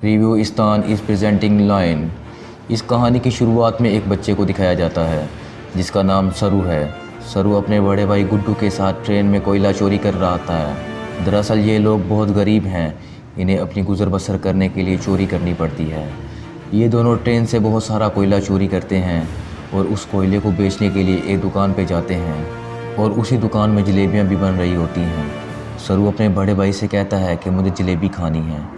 रिव्यूस्तान is presenting line. इस कहानी की शुरुआत में एक बच्चे को दिखाया जाता है जिसका नाम सरू है। सरू अपने बड़े भाई गुड्डू के साथ ट्रेन में कोयला चोरी कर रहा था। दरअसल ये लोग बहुत गरीब हैं, इन्हें अपनी गुजर बसर करने के लिए चोरी करनी पड़ती है। ये दोनों ट्रेन से बहुत सारा कोयला चोरी करते हैं और उस कोयले को बेचने के लिए एक दुकान पे जाते हैं और उसी दुकान में जलेबियाँ भी बन रही होती हैं। सरू अपने बड़े भाई से कहता है कि मुझे जलेबी खानी है।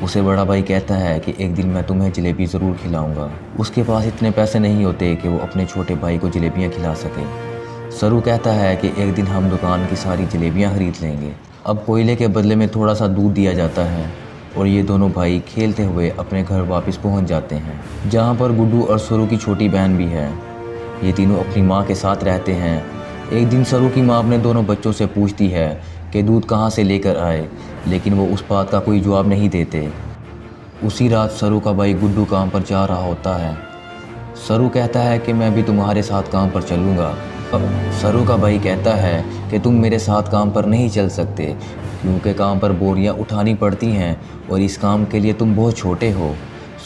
उसे बड़ा भाई कहता है कि एक दिन मैं तुम्हें जलेबी ज़रूर खिलाऊंगा। उसके पास इतने पैसे नहीं होते कि वो अपने छोटे भाई को जलेबियाँ खिला सके। सरू कहता है कि एक दिन हम दुकान की सारी जलेबियाँ खरीद लेंगे। अब कोयले के बदले में थोड़ा सा दूध दिया जाता है और ये दोनों भाई खेलते हुए अपने घर वापस पहुंच जाते हैं, जहां पर गुड्डू और सरू की छोटी बहन भी है। ये तीनों अपनी माँ के साथ रहते हैं। एक दिन सरू की माँ अपने दोनों बच्चों से पूछती है कि दूध कहाँ से लेकर आए, लेकिन वो उस बात का कोई जवाब नहीं देते। उसी रात सरू का भाई गुड्डू काम पर जा रहा होता है। सरू कहता है कि मैं भी तुम्हारे साथ काम पर चलूँगा। सरू का भाई कहता है कि तुम मेरे साथ काम पर नहीं चल सकते क्योंकि काम पर बोरियां उठानी पड़ती हैं और इस काम के लिए तुम बहुत छोटे हो।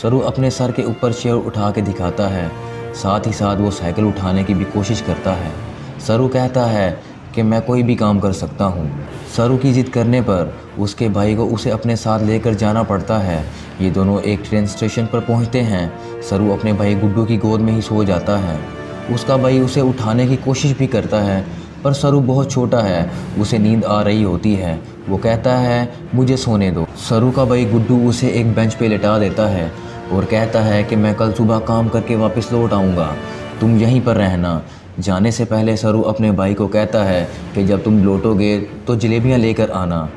सरू अपने सर के ऊपर चेयर उठा के दिखाता है, साथ ही साथ वो साइकिल उठाने की भी कोशिश करता है। सरू कहता है कि मैं कोई भी काम कर सकता हूँ। सरू की ज़िद करने पर उसके भाई को उसे अपने साथ लेकर जाना पड़ता है। ये दोनों एक ट्रेन स्टेशन पर पहुँचते हैं। सरू अपने भाई गुड्डू की गोद में ही सो जाता है। उसका भाई उसे उठाने की कोशिश भी करता है पर सरू बहुत छोटा है, उसे नींद आ रही होती है। वो कहता है मुझे सोने दो। सरू का भाई गुड्डू उसे एक बेंच पे लेटा देता है और कहता है कि मैं कल सुबह काम करके वापस लौट आऊँगा, तुम यहीं पर रहना। जाने से पहले सरू अपने भाई को कहता है कि जब तुम लौटोगे तो जलेबियाँ लेकर आना।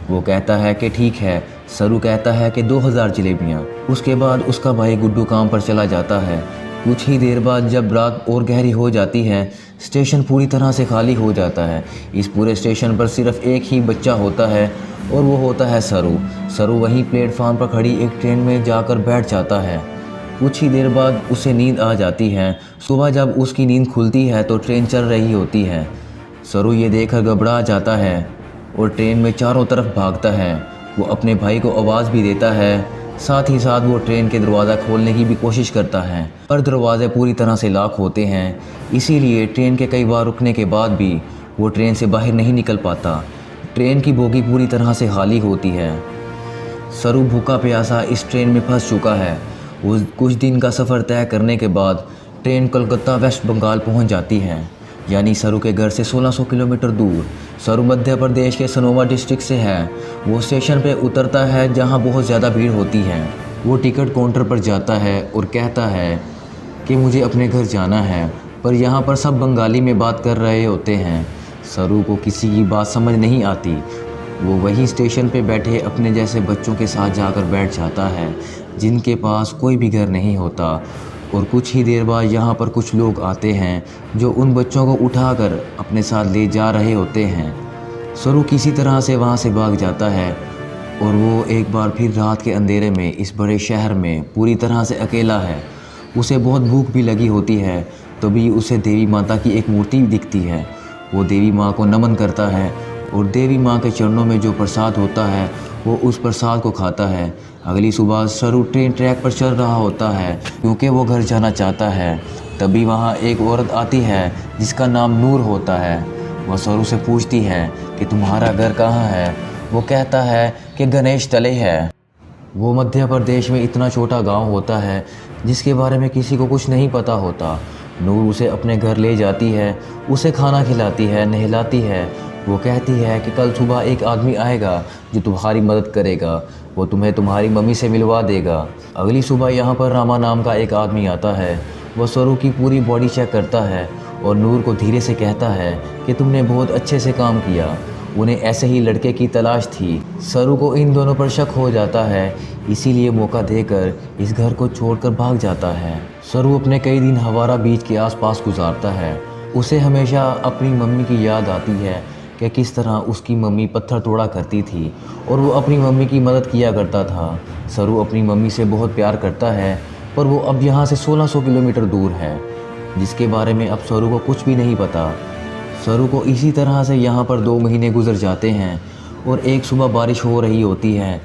वो कहता है कि ठीक है। सरू कहता है कि 2000 जलेबियाँ। उसके बाद उसका भाई गुड्डू काम पर चला जाता है। कुछ ही देर बाद जब रात और गहरी हो जाती है, स्टेशन पूरी तरह से खाली हो जाता है। इस पूरे स्टेशन पर सिर्फ एक ही बच्चा होता है और वो होता है सरू। सरू वहीं प्लेटफार्म पर खड़ी एक ट्रेन में जाकर बैठ जाता है। कुछ ही देर बाद उसे नींद आ जाती है। सुबह जब उसकी नींद खुलती है तो ट्रेन चल रही होती है। सरू ये देखकर घबरा जाता है और ट्रेन में चारों तरफ भागता है। वो अपने भाई को आवाज़ भी देता है, साथ ही साथ वो ट्रेन के दरवाज़ा खोलने की भी कोशिश करता है पर दरवाजे पूरी तरह से लॉक होते हैं। इसीलिए ट्रेन के कई बार रुकने के बाद भी वो ट्रेन से बाहर नहीं निकल पाता। ट्रेन की बोगी पूरी तरह से खाली होती है। सरू भूखा प्यासा इस ट्रेन में फंस चुका है। उस कुछ दिन का सफ़र तय करने के बाद ट्रेन कोलकाता वेस्ट बंगाल पहुंच जाती है, यानी सरू के घर से 1600 किलोमीटर दूर। सरू मध्य प्रदेश के सनोवा डिस्ट्रिक्ट से है। वो स्टेशन पे उतरता है जहां बहुत ज़्यादा भीड़ होती है। वो टिकट काउंटर पर जाता है और कहता है कि मुझे अपने घर जाना है, पर यहाँ पर सब बंगाली में बात कर रहे होते हैं। सरू को किसी की बात समझ नहीं आती। वो वहीं स्टेशन पे बैठे अपने जैसे बच्चों के साथ जाकर बैठ जाता है जिनके पास कोई भी घर नहीं होता। और कुछ ही देर बाद यहाँ पर कुछ लोग आते हैं जो उन बच्चों को उठाकर अपने साथ ले जा रहे होते हैं। सरू किसी तरह से वहाँ से भाग जाता है और वो एक बार फिर रात के अंधेरे में इस बड़े शहर में पूरी तरह से अकेला है। उसे बहुत भूख भी लगी होती है। तभी उसे देवी माता की एक मूर्ति दिखती है। वो देवी माँ को नमन करता है और देवी माँ के चरणों में जो प्रसाद होता है वो उस प्रसाद को खाता है। अगली सुबह सरू ट्रेन ट्रैक पर चल रहा होता है क्योंकि वो घर जाना चाहता है। तभी वहाँ एक औरत आती है जिसका नाम नूर होता है। वह सरू से पूछती है कि तुम्हारा घर कहाँ है। वो कहता है कि गणेश तले है। वो मध्य प्रदेश में इतना छोटा गांव होता है जिसके बारे में किसी को कुछ नहीं पता होता। नूर उसे अपने घर ले जाती है, उसे खाना खिलाती है, नहलाती है। वो कहती है कि कल सुबह एक आदमी आएगा जो तुम्हारी मदद करेगा, वो तुम्हें तुम्हारी मम्मी से मिलवा देगा। अगली सुबह यहाँ पर रामा नाम का एक आदमी आता है। वह सरू की पूरी बॉडी चेक करता है और नूर को धीरे से कहता है कि तुमने बहुत अच्छे से काम किया। उन्हें ऐसे ही लड़के की तलाश थी। सरू को इन दोनों पर शक हो जाता है, इसीलिए मौका देकर इस घर को छोड़कर भाग जाता है। सरू अपने कई दिन हवारा बीच के आसपास गुजारता है। उसे हमेशा अपनी मम्मी की याद आती है कि किस तरह उसकी मम्मी पत्थर तोड़ा करती थी और वो अपनी मम्मी की मदद किया करता था। सरू अपनी मम्मी से बहुत प्यार करता है पर वो अब यहाँ से 1600 किलोमीटर दूर है, जिसके बारे में अब सरू को कुछ भी नहीं पता। सरू को इसी तरह से यहाँ पर 2 महीने गुजर जाते हैं और एक सुबह बारिश हो रही होती है।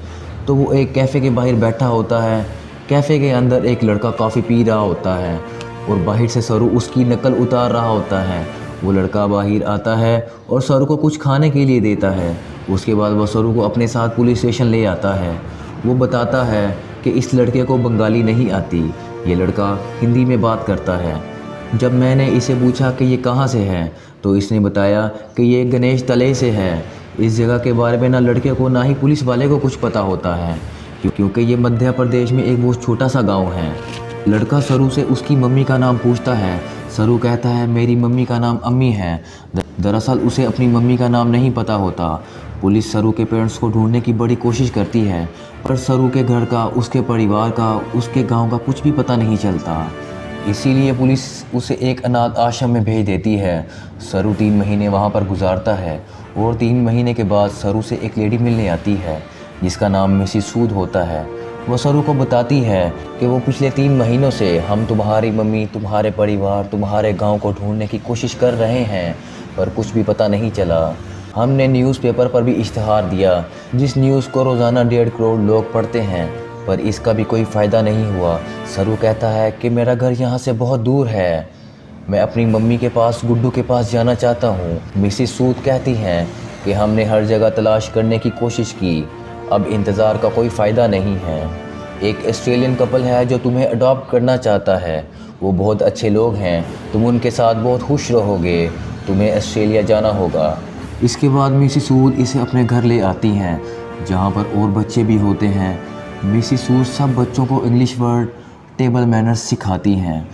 तो वो एक कैफ़े के बाहर बैठा होता है। कैफ़े के अंदर एक लड़का कॉफ़ी पी रहा होता है और बाहर से सरू उसकी नकल उतार रहा होता है। वो लड़का बाहर आता है और सरू को कुछ खाने के लिए देता है। उसके बाद वो सरू को अपने साथ पुलिस स्टेशन ले आता है। वो बताता है कि इस लड़के को बंगाली नहीं आती, ये लड़का हिंदी में बात करता है। जब मैंने इसे पूछा कि ये कहाँ से है तो इसने बताया कि ये गणेश तले से है। इस जगह के बारे में ना लड़के को ना ही पुलिस वाले को कुछ पता होता है, क्योंकि ये मध्य प्रदेश में एक बहुत छोटा सा गांव है। लड़का सरू से उसकी मम्मी का नाम पूछता है। सरू कहता है मेरी मम्मी का नाम अम्मी है। दरअसल उसे अपनी मम्मी का नाम नहीं पता होता। पुलिस सरू के पेरेंट्स को ढूंढने की बड़ी कोशिश करती है, पर सरू के घर का, उसके परिवार का, उसके गांव का कुछ भी पता नहीं चलता। इसीलिए पुलिस उसे एक अनाथ आश्रम में भेज देती है। सरू 3 महीने वहां पर गुजारता है और 3 महीने के बाद सरू से एक लेडी मिलने आती है जिसका नाम मिसिस सूद होता है। वो सरू को बताती है कि वो पिछले 3 महीनों से हम तुम्हारी मम्मी, तुम्हारे परिवार, तुम्हारे गांव को ढूंढने की कोशिश कर रहे हैं, पर कुछ भी पता नहीं चला। हमने न्यूज़पेपर पर भी इश्तिहार दिया, जिस न्यूज़ को रोज़ाना 1.5 करोड़ लोग पढ़ते हैं, पर इसका भी कोई फ़ायदा नहीं हुआ। सरू कहता है कि मेरा घर यहाँ से बहुत दूर है, मैं अपनी मम्मी के पास, गुड्डू के पास जाना चाहता हूँ। मिसिस सूद कहती हैं कि हमने हर जगह तलाश करने की कोशिश की, अब इंतज़ार का कोई फ़ायदा नहीं है। एक ऑस्ट्रेलियन कपल है जो तुम्हें अडॉप्ट करना चाहता है, वो बहुत अच्छे लोग हैं, तुम उनके साथ बहुत खुश रहोगे, तुम्हें ऑस्ट्रेलिया जाना होगा। इसके बाद मिसिस सूद इसे अपने घर ले आती हैं, जहाँ पर और बच्चे भी होते हैं। मिसिस सूद सब बच्चों को इंग्लिश वर्ड, टेबल मैनर्स सिखाती हैं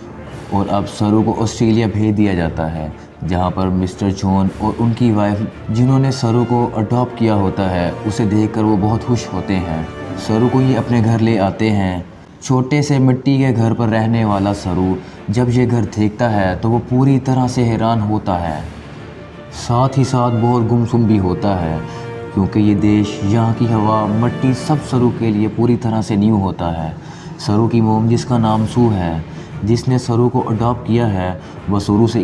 और अब सरू को ऑस्ट्रेलिया भेज दिया जाता है, जहाँ पर मिस्टर जॉन और उनकी वाइफ, जिन्होंने सरू को अडॉप्ट किया होता है, उसे देखकर वो बहुत खुश होते हैं। सरू को ये अपने घर ले आते हैं। छोटे से मिट्टी के घर पर रहने वाला सरू जब ये घर देखता है तो वो पूरी तरह से हैरान होता है, साथ ही साथ बहुत गुमसुम भी होता है, क्योंकि ये देश, यहाँ की हवा, मिट्टी सब सरू के लिए पूरी तरह से न्यू होता है। सरू की मोम, जिसका नाम सू है, जिसने सरू को अडॉप्ट किया है, वह सरू से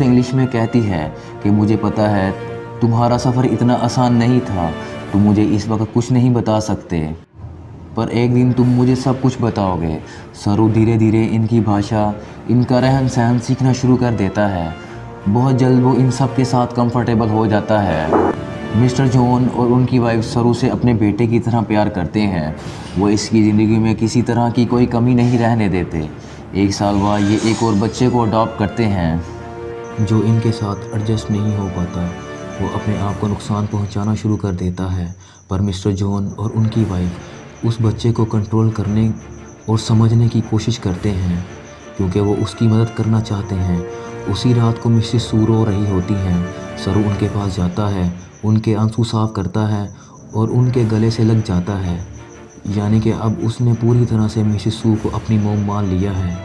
इंग्लिश में कहती है कि मुझे पता है तुम्हारा सफ़र इतना आसान नहीं था, तुम मुझे इस वक्त कुछ नहीं बता सकते, पर एक दिन तुम मुझे सब कुछ बताओगे। सरू धीरे धीरे इनकी भाषा, इनका रहन सहन सीखना शुरू कर देता है। बहुत जल्द वो इन सब के साथ कंफर्टेबल हो जाता है। मिस्टर जॉन और उनकी वाइफ सरू से अपने बेटे की तरह प्यार करते हैं। वो इसकी ज़िंदगी में किसी तरह की कोई कमी नहीं रहने देते। 1 साल बाद ये एक और बच्चे को अडॉप्ट करते हैं, जो इनके साथ एडजस्ट नहीं हो पाता। वो अपने आप को नुकसान पहुंचाना शुरू कर देता है, पर मिस्टर जॉन और उनकी वाइफ उस बच्चे को कंट्रोल करने और समझने की कोशिश करते हैं, क्योंकि वो उसकी मदद करना चाहते हैं। उसी रात को मिसेस सू रो रही होती हैं। सरू उनके पास जाता है, उनके आंसू साफ़ करता है और उनके गले से लग जाता है, यानी कि अब उसने पूरी तरह से मिसेस सू को अपनी मोम मान लिया है।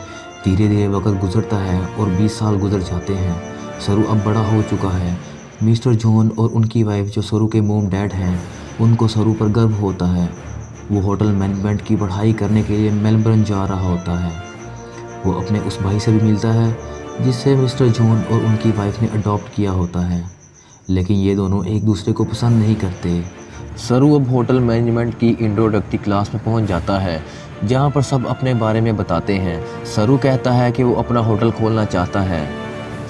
धीरे धीरे वक्त गुजरता है और 20 साल गुजर जाते हैं। सरू अब बड़ा हो चुका है। मिस्टर जॉन और उनकी वाइफ, जो सरू के मोम डैड हैं, उनको सरू पर गर्व होता है। वो होटल मैनेजमेंट की पढ़ाई करने के लिए मेलबर्न जा रहा होता है। वो अपने उस भाई से भी मिलता है जिससे मिस्टर जॉन और उनकी वाइफ ने अडॉप्ट किया होता है, लेकिन ये दोनों एक दूसरे को पसंद नहीं करते। सरू अब होटल मैनेजमेंट की इंट्रोडक्टरी क्लास में पहुंच जाता है, जहां पर सब अपने बारे में बताते हैं। सरू कहता है कि वो अपना होटल खोलना चाहता है,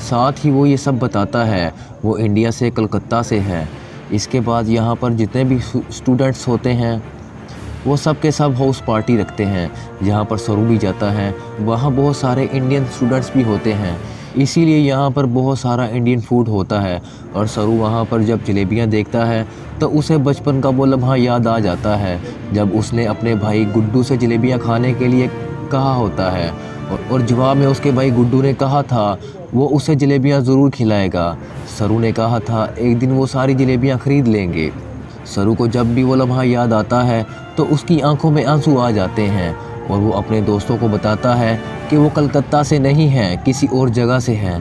साथ ही वो ये सब बताता है वो इंडिया से, कलकत्ता से है। इसके बाद यहाँ पर जितने भी स्टूडेंट्स होते हैं वो सब के सब हाउस पार्टी रखते हैं, जहाँ पर सरू भी जाता है। वहाँ बहुत सारे इंडियन स्टूडेंट्स भी होते हैं, इसीलिए यहाँ पर बहुत सारा इंडियन फूड होता है। और सरू वहाँ पर जब जलेबियाँ देखता है तो उसे बचपन का वो लम्हा याद आ जाता है, जब उसने अपने भाई गुड्डू से जलेबियाँ खाने के लिए कहा होता है और जवाब में उसके भाई गुड्डू ने कहा था वो उसे जलेबियाँ ज़रूर खिलाएगा। सरू ने कहा था एक दिन वो सारी जलेबियाँ ख़रीद लेंगे। सरू को जब भी वो लम्हा याद आता है तो उसकी आंखों में आंसू आ जाते हैं और वो अपने दोस्तों को बताता है कि वो कलकत्ता से नहीं है, किसी और जगह से है।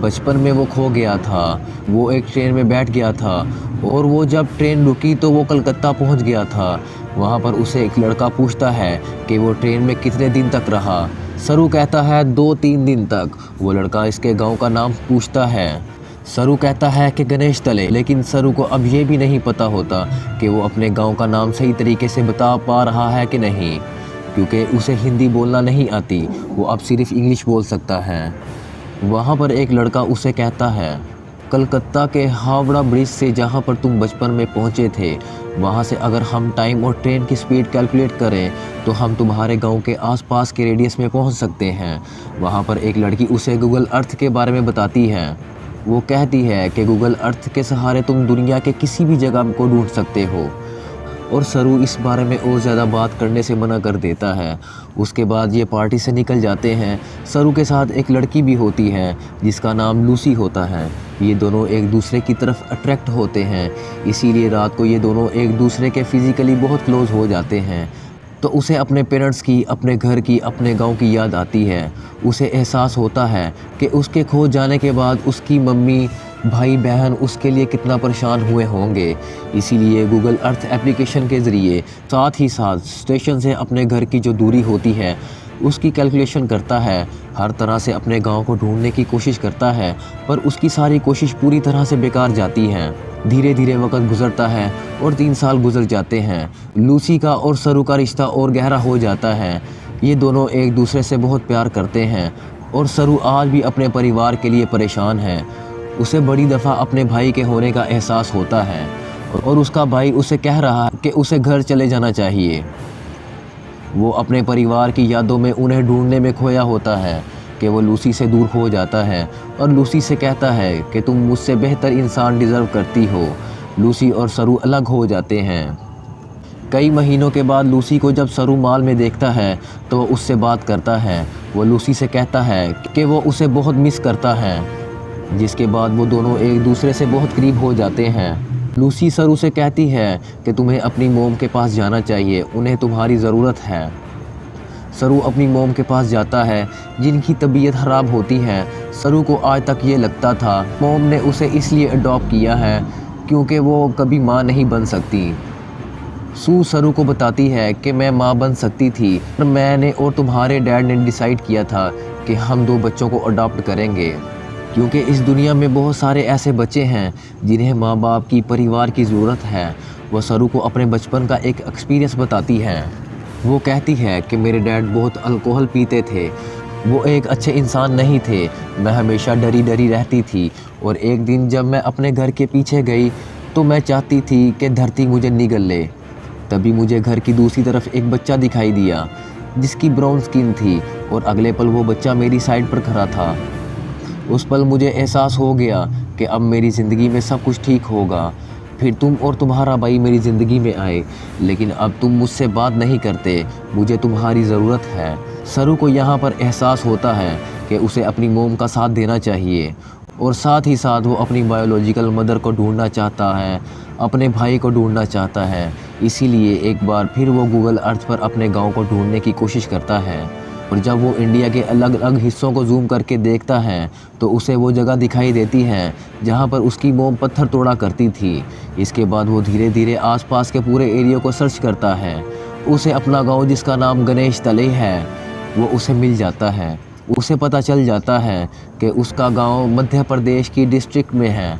बचपन में वो खो गया था, वो एक ट्रेन में बैठ गया था और वो जब ट्रेन रुकी तो वो कलकत्ता पहुंच गया था। वहाँ पर उसे एक लड़का पूछता है कि वो ट्रेन में कितने दिन तक रहा। सरू कहता है 2-3 दिन तक। वो लड़का इसके गांव का नाम पूछता है। सरू कहता है कि गणेश तले, लेकिन सरू को अब ये भी नहीं पता होता कि वो अपने गांव का नाम सही तरीके से बता पा रहा है कि नहीं, क्योंकि उसे हिंदी बोलना नहीं आती, वो अब सिर्फ इंग्लिश बोल सकता है। वहाँ पर एक लड़का उसे कहता है, कलकत्ता के हावड़ा ब्रिज से जहाँ पर तुम बचपन में पहुँचे थे, वहाँ से अगर हम टाइम और ट्रेन की स्पीड कैलकुलेट करें तो हम तुम्हारे गांव के आसपास के रेडियस में पहुँच सकते हैं। वहाँ पर एक लड़की उसे गूगल अर्थ के बारे में बताती है। वो कहती है कि गूगल अर्थ के सहारे तुम दुनिया के किसी भी जगह को ढूंढ सकते हो, और सरू इस बारे में और ज़्यादा बात करने से मना कर देता है। उसके बाद ये पार्टी से निकल जाते हैं। सरू के साथ एक लड़की भी होती है जिसका नाम लूसी होता है। ये दोनों एक दूसरे की तरफ अट्रैक्ट होते हैं, इसीलिए रात को ये दोनों एक दूसरे के फिज़िकली बहुत क्लोज हो जाते हैं। तो उसे अपने पेरेंट्स की, अपने घर की, अपने गांव की याद आती है। उसे एहसास होता है कि उसके खो जाने के बाद उसकी मम्मी, भाई बहन उसके लिए कितना परेशान हुए होंगे। इसीलिए गूगल अर्थ एप्लीकेशन के ज़रिए साथ ही साथ स्टेशन से अपने घर की जो दूरी होती है उसकी कैलकुलेशन करता है। हर तरह से अपने गांव को ढूंढने की कोशिश करता है, पर उसकी सारी कोशिश पूरी तरह से बेकार जाती है। धीरे धीरे वक्त गुजरता है और 3 साल गुजर जाते हैं। लूसी का और सरू का रिश्ता और गहरा हो जाता है। ये दोनों एक दूसरे से बहुत प्यार करते हैं और सरू आज भी अपने परिवार के लिए परेशान है। उसे बड़ी दफ़ा अपने भाई के होने का एहसास होता है और उसका भाई उसे कह रहा है कि उसे घर चले जाना चाहिए। वो अपने परिवार की यादों में उन्हें ढूंढने में खोया होता है कि वो लूसी से दूर हो जाता है और लूसी से कहता है कि तुम मुझसे बेहतर इंसान डिज़र्व करती हो। लूसी और सरू अलग हो जाते हैं। कई महीनों के बाद लूसी को जब सरू मॉल में देखता है तो वो उससे बात करता है। वो लूसी से कहता है कि वो उसे बहुत मिस करता है, जिसके बाद वो दोनों एक दूसरे से बहुत करीब हो जाते हैं। लूसी सरू से कहती है कि तुम्हें अपनी मोम के पास जाना चाहिए, उन्हें तुम्हारी ज़रूरत है। सरू अपनी मोम के पास जाता है जिनकी तबीयत ख़राब होती है। सरू को आज तक ये लगता था मोम ने उसे इसलिए अडॉप्ट किया है क्योंकि वो कभी माँ नहीं बन सकती। सू सरू को बताती है कि मैं माँ बन सकती थी, पर मैंने और तुम्हारे डैड ने डिसाइड किया था कि हम 2 बच्चों को अडॉप्ट करेंगे, क्योंकि इस दुनिया में बहुत सारे ऐसे बच्चे हैं जिन्हें माँ बाप की, परिवार की ज़रूरत है। वह सरू को अपने बचपन का एक एक्सपीरियंस बताती है। वो कहती है कि मेरे डैड बहुत अल्कोहल पीते थे, वो एक अच्छे इंसान नहीं थे। मैं हमेशा डरी डरी रहती थी और एक दिन जब मैं अपने घर के पीछे गई तो मैं चाहती थी कि धरती मुझे निगल ले। तभी मुझे घर की दूसरी तरफ एक बच्चा दिखाई दिया जिसकी ब्राउन स्किन थी और अगले पल वो बच्चा मेरी साइड पर खड़ा था। उस पल मुझे एहसास हो गया कि अब मेरी ज़िंदगी में सब कुछ ठीक होगा। फिर तुम और तुम्हारा भाई मेरी ज़िंदगी में आए, लेकिन अब तुम मुझसे बात नहीं करते, मुझे तुम्हारी ज़रूरत है। सरू को यहाँ पर एहसास होता है कि उसे अपनी मोम का साथ देना चाहिए और साथ ही साथ वो अपनी बायोलॉजिकल मदर को ढूंढना चाहता है, अपने भाई को ढूंढना चाहता है। इसीलिए एक बार फिर वो गूगल अर्थ पर अपने गांव को ढूंढने की कोशिश करता है और जब वो इंडिया के अलग अलग हिस्सों को जूम करके देखता है तो उसे वो जगह दिखाई देती है जहाँ पर उसकी मोम पत्थर तोड़ा करती थी। इसके बाद वो धीरे धीरे आसपास के पूरे एरिया को सर्च करता है। उसे अपना गांव जिसका नाम गणेश तले है वो उसे मिल जाता है। उसे पता चल जाता है कि उसका गांव मध्य प्रदेश की डिस्ट्रिक्ट में है।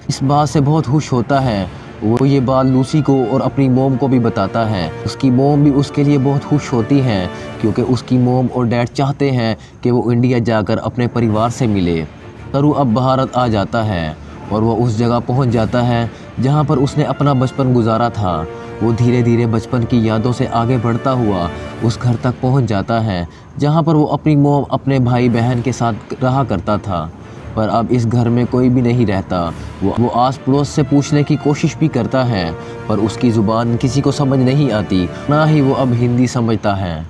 इस बात से बहुत खुश होता है। वो ये बात लूसी को और अपनी मोम को भी बताता है। उसकी मोम भी उसके लिए बहुत खुश होती हैं क्योंकि उसकी मोम और डैड चाहते हैं कि वो इंडिया जाकर अपने परिवार से मिले। सरू अब भारत आ जाता है और वो उस जगह पहुंच जाता है जहां पर उसने अपना बचपन गुजारा था। वो धीरे धीरे बचपन की यादों से आगे बढ़ता हुआ उस घर तक पहुंच जाता है जहां पर वो अपनी मोम अपने भाई बहन के साथ रहा करता था। पर अब इस घर में कोई भी नहीं रहता। वो आस पड़ोस से पूछने की कोशिश भी करता है पर उसकी ज़ुबान किसी को समझ नहीं आती, ना ही वो अब हिंदी समझता है।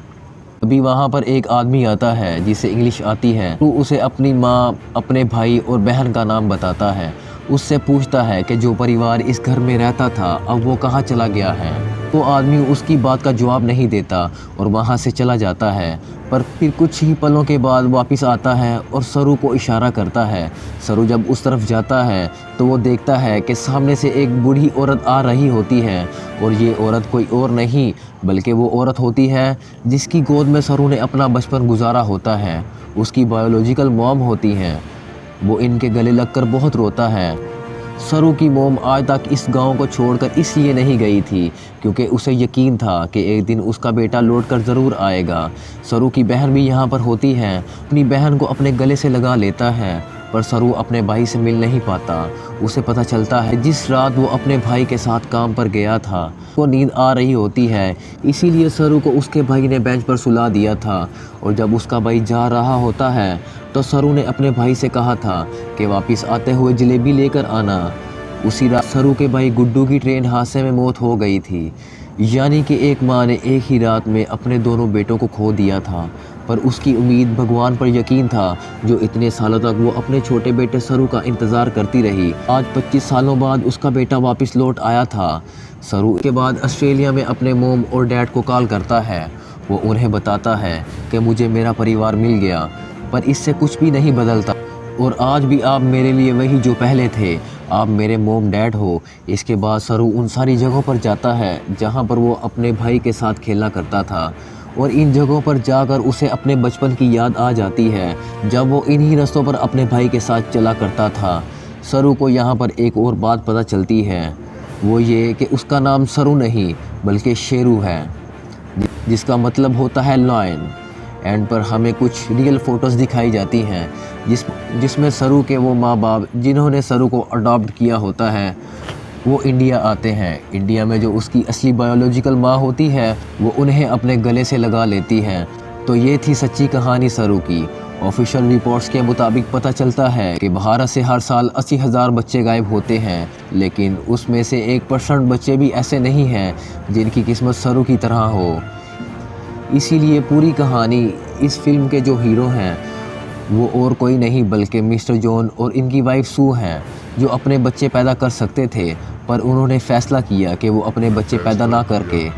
अभी वहाँ पर एक आदमी आता है जिसे इंग्लिश आती है। तो उसे अपनी माँ, अपने भाई और बहन का नाम बताता है। उससे पूछता है कि जो परिवार इस घर में रहता था अब वो कहाँ चला गया है। वो आदमी उसकी बात का जवाब नहीं देता और वहाँ से चला जाता है। पर फिर कुछ ही पलों के बाद वापस आता है और सरू को इशारा करता है। सरू जब उस तरफ जाता है तो वो देखता है कि सामने से एक बूढ़ी औरत आ रही होती है और ये औरत कोई और नहीं बल्कि वो औरत होती है जिसकी गोद में सरू ने अपना बचपन गुजारा होता है। उसकी बायोलॉजिकल मॉम होती हैं। वो इनके गले लगकर बहुत रोता है। सरू की मोम आज तक इस गांव को छोड़कर इसलिए नहीं गई थी क्योंकि उसे यकीन था कि एक दिन उसका बेटा लौटकर ज़रूर आएगा। सरू की बहन भी यहाँ पर होती है, अपनी बहन को अपने गले से लगा लेता है, पर सरू अपने भाई से मिल नहीं पाता। उसे पता चलता है जिस रात वो अपने भाई के साथ काम पर गया था वो नींद आ रही होती है, इसीलिए सरू को उसके भाई ने बेंच पर सुला दिया था। और जब उसका भाई जा रहा होता है तो सरू ने अपने भाई से कहा था कि वापस आते हुए जलेबी लेकर आना। उसी रात सरू के भाई गुड्डू की ट्रेन हादसे में मौत हो गई थी, यानी कि एक माँ ने एक ही रात में अपने दोनों बेटों को खो दिया था। पर उसकी उम्मीद भगवान पर यकीन था, जो इतने सालों तक वो अपने छोटे बेटे सरू का इंतज़ार करती रही। आज 25 सालों बाद उसका बेटा वापस लौट आया था। सरू के बाद ऑस्ट्रेलिया में अपने मोम और डैड को कॉल करता है। वो उन्हें बताता है कि मुझे मेरा परिवार मिल गया, पर इससे कुछ भी नहीं बदलता और आज भी आप मेरे लिए वही जो पहले थे, आप मेरे मोम डैड हो। इसके बाद सरू उन सारी जगहों पर जाता है जहां पर वो अपने भाई के साथ खेला करता था, और इन जगहों पर जाकर उसे अपने बचपन की याद आ जाती है जब वो इन्हीं रास्तों पर अपने भाई के साथ चला करता था। सरू को यहाँ पर एक और बात पता चलती है, वो ये कि उसका नाम सरू नहीं बल्कि शेरू है, जिसका मतलब होता है लॉयन। एंड पर हमें कुछ रियल फ़ोटोज़ दिखाई जाती हैं जिसमें सरू के वो माँ बाप जिन्होंने सरू को अडॉप्ट किया होता है वो इंडिया आते हैं। इंडिया में जो उसकी असली बायोलॉजिकल माँ होती है वो उन्हें अपने गले से लगा लेती है। तो ये थी सच्ची कहानी सरू की। ऑफिशियल रिपोर्ट्स के मुताबिक पता चलता है कि भारत से हर साल 80,000 बच्चे गायब होते हैं, लेकिन उसमें से 1% बच्चे भी ऐसे नहीं हैं जिनकी किस्मत सरू की तरह हो। इसीलिए पूरी कहानी इस फिल्म के जो हीरो हैं वो और कोई नहीं बल्कि मिस्टर जॉन और इनकी वाइफ सू हैं, जो अपने बच्चे पैदा कर सकते थे, पर उन्होंने फ़ैसला किया कि वो अपने बच्चे पैदा ना करके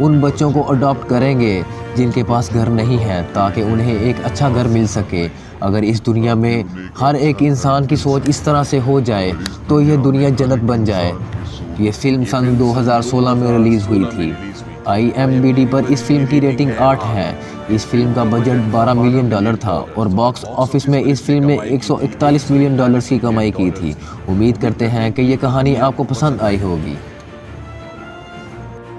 उन बच्चों को अडॉप्ट करेंगे जिनके पास घर नहीं है, ताकि उन्हें एक अच्छा घर मिल सके। अगर इस दुनिया में हर एक इंसान की सोच इस तरह से हो जाए तो ये दुनिया जन्नत बन जाए। ये फ़िल्म सन 2016 में रिलीज़ हुई थी। IMDb पर इस फिल्म की रेटिंग 8 है। इस फिल्म का बजट $12 मिलियन था और बॉक्स ऑफिस में इस फिल्म ने $141 मिलियन की कमाई की थी। उम्मीद करते हैं कि ये कहानी आपको पसंद आई होगी।